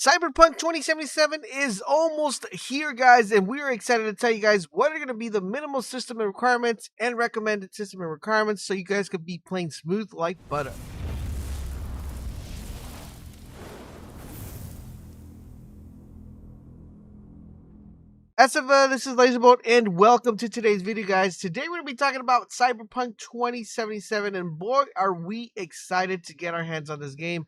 Cyberpunk 2077 is almost here, guys, and we are excited to tell you guys what are going to be the minimal system requirements and recommended system requirements so you guys could be playing smooth like butter. This is LaserBolt, and welcome to today's video, guys. Today we're going to be talking about Cyberpunk 2077, and boy, are we excited to get our hands on this game.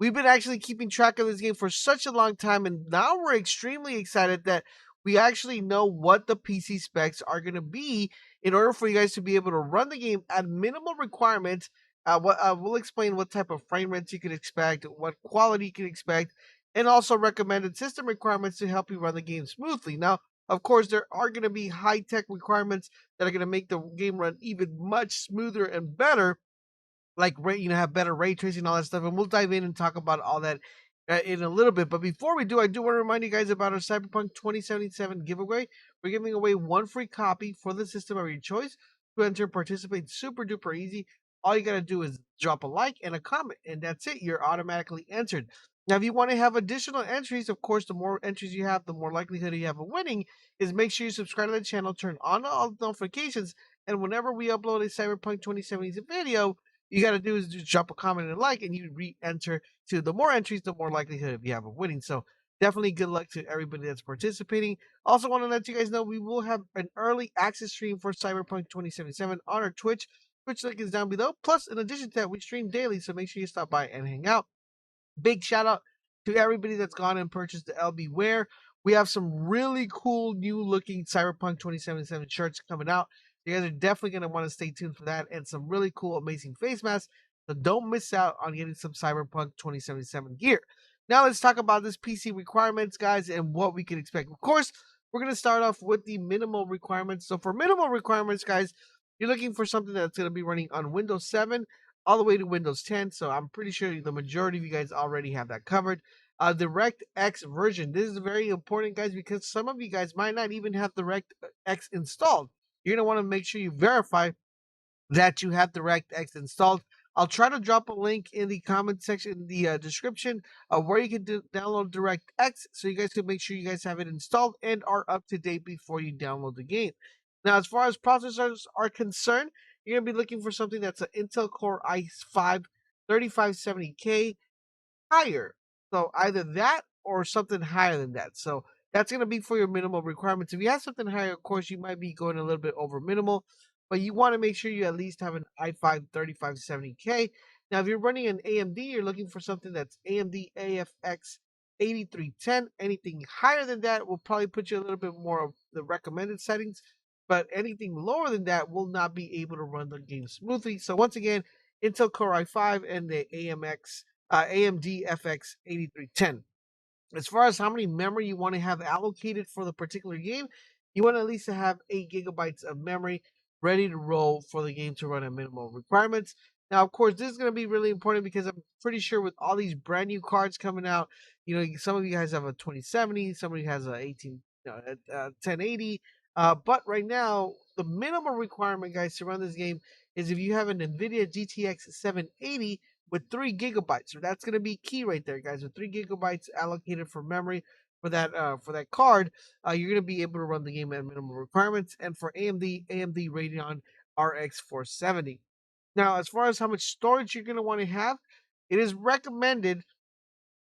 We've been actually keeping track of this game for such a long time, and now we're extremely excited that we actually know what the PC specs are going to be in order for you guys to be able to run the game at minimal requirements. We'll explain what type of frame rates you can expect, what quality you can expect, and also recommended system requirements to help you run the game smoothly. Now, of course, there are going to be high-tech requirements that are going to make the game run even much smoother and better, like have better ray tracing and all that stuff, and we'll dive in and talk about all that in a little bit. But before we do, I do want to remind you guys about our Cyberpunk 2077 giveaway. We're giving away one free copy for the system of your choice. To enter and participate, super duper easy. All you gotta do is drop a like and a comment, and that's it. You're automatically entered. Now, if you want to have additional entries, of course, the more entries you have, the more likelihood you have of winning. Is make sure you subscribe to the channel, turn on all notifications, and whenever we upload a Cyberpunk 2077 video, you got to do is just drop a comment and a like, and you re-enter. To the more entries, the more likelihood of you have of winning. So definitely good luck to everybody that's participating. Also want to let you guys know we will have an early access stream for Cyberpunk 2077 on our Twitch. Twitch link is down below. Plus, in addition to that, we stream daily, so make sure you stop by and hang out. Big shout out to everybody that's gone and purchased the LB Wear. We have some really cool new looking Cyberpunk 2077 shirts coming out. You guys are definitely going to want to stay tuned for that, and some really cool, amazing face masks. So don't miss out on getting some Cyberpunk 2077 gear. Now let's talk about this PC requirements, guys, and what we can expect. Of course, we're going to start off with the minimal requirements. So for minimal requirements, guys, you're looking for something that's going to be running on Windows 7 all the way to Windows 10. So I'm pretty sure the majority of you guys already have that covered. DirectX version. This is very important, guys, because some of you guys might not even have DirectX installed. You're going to want to make sure you verify that you have DirectX installed. I'll try to drop a link in the comment section, in the description, of where you can download DirectX, so you guys can make sure you guys have it installed and are up to date before you download the game. Now, as far as processors are concerned, you're going to be looking for something that's an Intel Core i5 3570K higher. So either that or something higher than that. So that's going to be for your minimal requirements. If you have something higher, of course, you might be going a little bit over minimal, but you want to make sure you at least have an i5 3570K. Now, if you're running an AMD, you're looking for something that's AMD AFX 8310. Anything higher than that will probably put you a little bit more of the recommended settings, but anything lower than that will not be able to run the game smoothly. So once again, Intel Core i5 and the AMD FX 8310. As far as how many memory you want to have allocated for the particular game, you want to at least have 8 gigabytes of memory ready to roll for the game to run at minimal requirements. Now, of course, this is going to be really important because I'm pretty sure with all these brand new cards coming out, some of you guys have a 2070, somebody has a 1080. But right now, the minimum requirement, guys, to run this game is if you have an NVIDIA GTX 780 with 3 gigabytes. So that's going to be key right there, guys. With 3 gigabytes allocated for memory for that card, you're going to be able to run the game at minimum requirements. And for AMD Radeon RX 470. Now, as far as how much storage you're going to want to have, it is recommended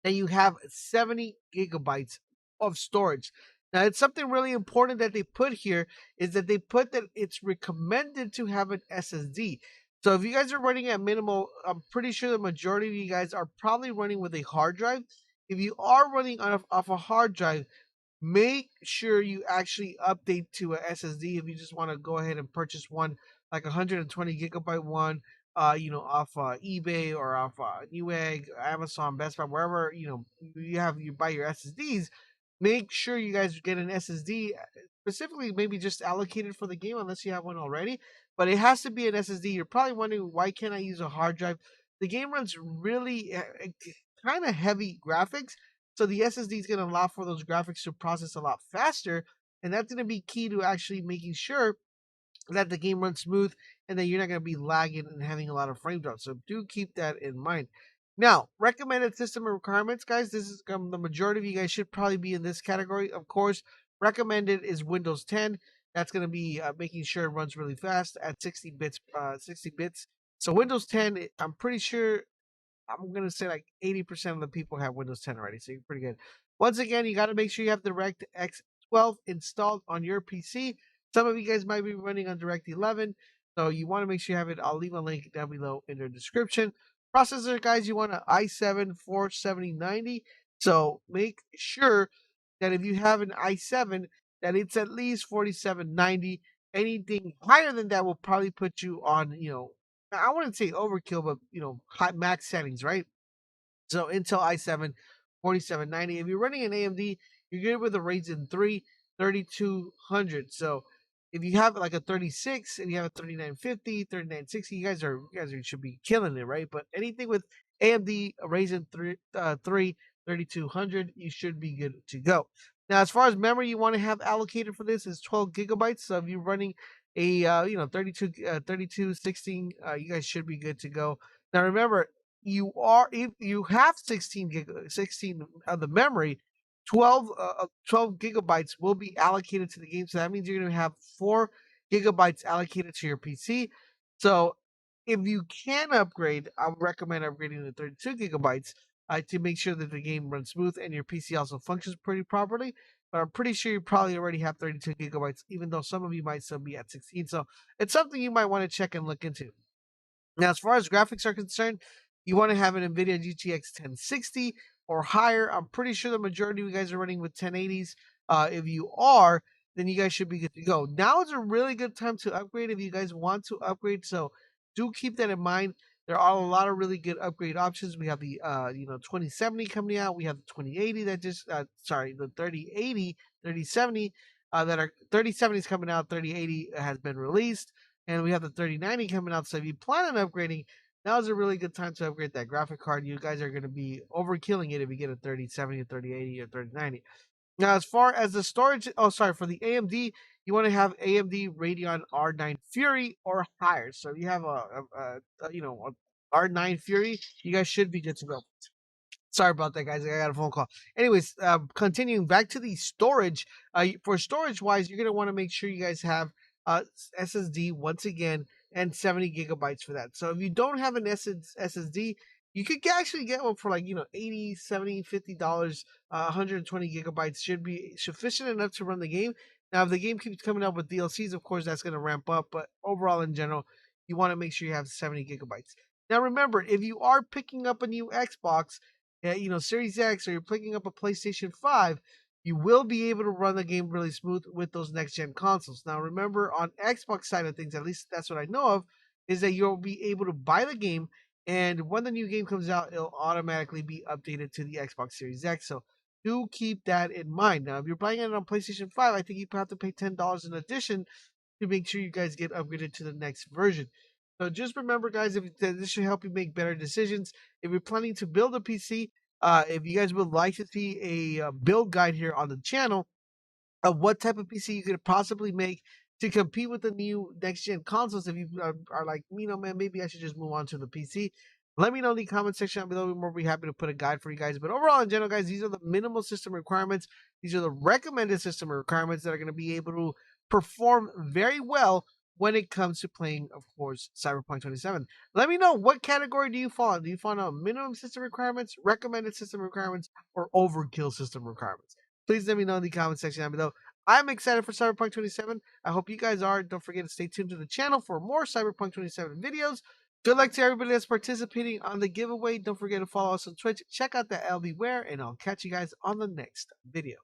that you have 70 gigabytes of storage. Now, it's something really important that they put here is that they put that it's recommended to have an SSD. So if you guys are running at minimal, I'm pretty sure the majority of you guys are probably running with a hard drive. If you are running off a hard drive, make sure you actually update to a SSD if you just want to go ahead and purchase one, like 120 gigabyte one, off eBay or off Newegg, Amazon, Best Buy, wherever you buy your SSDs. Make sure you guys get an SSD, specifically maybe just allocated for the game, unless you have one already. But it has to be an SSD. You're probably wondering, why can't I use a hard drive? The game runs really kind of heavy graphics, so the SSD is going to allow for those graphics to process a lot faster, and that's going to be key to actually making sure that the game runs smooth and that you're not going to be lagging and having a lot of frame drops. So do keep that in mind. Now, recommended system requirements, guys. This is the majority of you guys should probably be in this category. Of course, recommended is Windows 10. That's going to be making sure it runs really fast at 60 bits. 60 bits. So Windows 10, I'm pretty sure I'm gonna say like 80% of the people have Windows 10 already, so you're pretty good. Once again, you got to make sure you have DirectX 12 installed on your PC. Some of you guys might be running on Direct 11, so you want to make sure you have it. I'll leave a link down below in the description. Processor, guys, you want an i7 47090. So make sure that if you have an i7, that it's at least 4790. Anything higher than that will probably put you on, I wouldn't say overkill, but high max settings, right? So Intel i7 4790. If you're running an AMD, you're good with a Ryzen 3 3200. So if you have like a 36 and you have a 3950, 3960, you guys should be killing it, right? But anything with AMD Ryzen 3 3200, you should be good to go. Now, as far as memory you want to have allocated for this is 12 gigabytes. So if you're running a 32 16, you guys should be good to go. Now remember, if you have 16 of the memory, 12 gigabytes will be allocated to the game. So that means you're going to have 4 gigabytes allocated to your PC. So if you can upgrade, I would recommend upgrading to 32 gigabytes to make sure that the game runs smooth and your PC also functions pretty properly. But I'm pretty sure you probably already have 32 gigabytes, even though some of you might still be at 16. So it's something you might want to check and look into. Now, as far as graphics are concerned, you want to have an NVIDIA GTX 1060 or higher. I'm pretty sure the majority of you guys are running with 1080s. If you are, then you guys should be good to go. Now is a really good time to upgrade if you guys want to upgrade. So do keep that in mind. There are a lot of really good upgrade options. We have the 2070 coming out. We have the 2080 that the 3080, 3070 that are 3070 is coming out. 3080 has been released. And we have the 3090 coming out. So if you plan on upgrading, now is a really good time to upgrade that graphic card. You guys are going to be overkilling it if you get a 3070, a 3080, or 3090. Now, as far as the storage, for the AMD, you want to have AMD Radeon R9 Fury or higher. So if you have a R9 Fury, you guys should be good to go. Sorry about that, guys. I got a phone call. Anyways, continuing back to the storage. For storage wise, you're gonna want to make sure you guys have SSD once again and 70 gigabytes for that. So if you don't have an SSD, you could actually get one for like 80, 70, $50. 120 gigabytes should be sufficient enough to run the game. Now, if the game keeps coming out with DLCs, of course, that's going to ramp up. But overall, in general, you want to make sure you have 70 gigabytes. Now, remember, if you are picking up a new Xbox, Series X, or you're picking up a PlayStation 5, you will be able to run the game really smooth with those next gen consoles. Now, remember, on Xbox side of things, at least that's what I know of, is that you'll be able to buy the game, and when the new game comes out, it'll automatically be updated to the Xbox Series X. So do keep that in mind. Now, if you're buying it on PlayStation 5, I think you have to pay $10 in addition to make sure you guys get upgraded to the next version. So just remember, guys, if this should help you make better decisions. If you're planning to build a PC, if you guys would like to see a build guide here on the channel of what type of PC you could possibly make to compete with the new next gen consoles, if you are like, man, maybe I should just move on to the PC. Let me know in the comment section down below. We'll be happy to put a guide for you guys. But overall, in general, guys, these are the minimal system requirements. These are the recommended system requirements that are going to be able to perform very well when it comes to playing, of course, Cyberpunk 27. Let me know, what category do you fall in? Do you fall in minimum system requirements, recommended system requirements, or overkill system requirements? Please let me know in the comment section down below. I'm excited for Cyberpunk 27. I hope you guys are. Don't forget to stay tuned to the channel for more Cyberpunk 27 videos. Good luck to everybody that's participating on the giveaway. Don't forget to follow us on Twitch. Check out the LB Wear, and I'll catch you guys on the next video.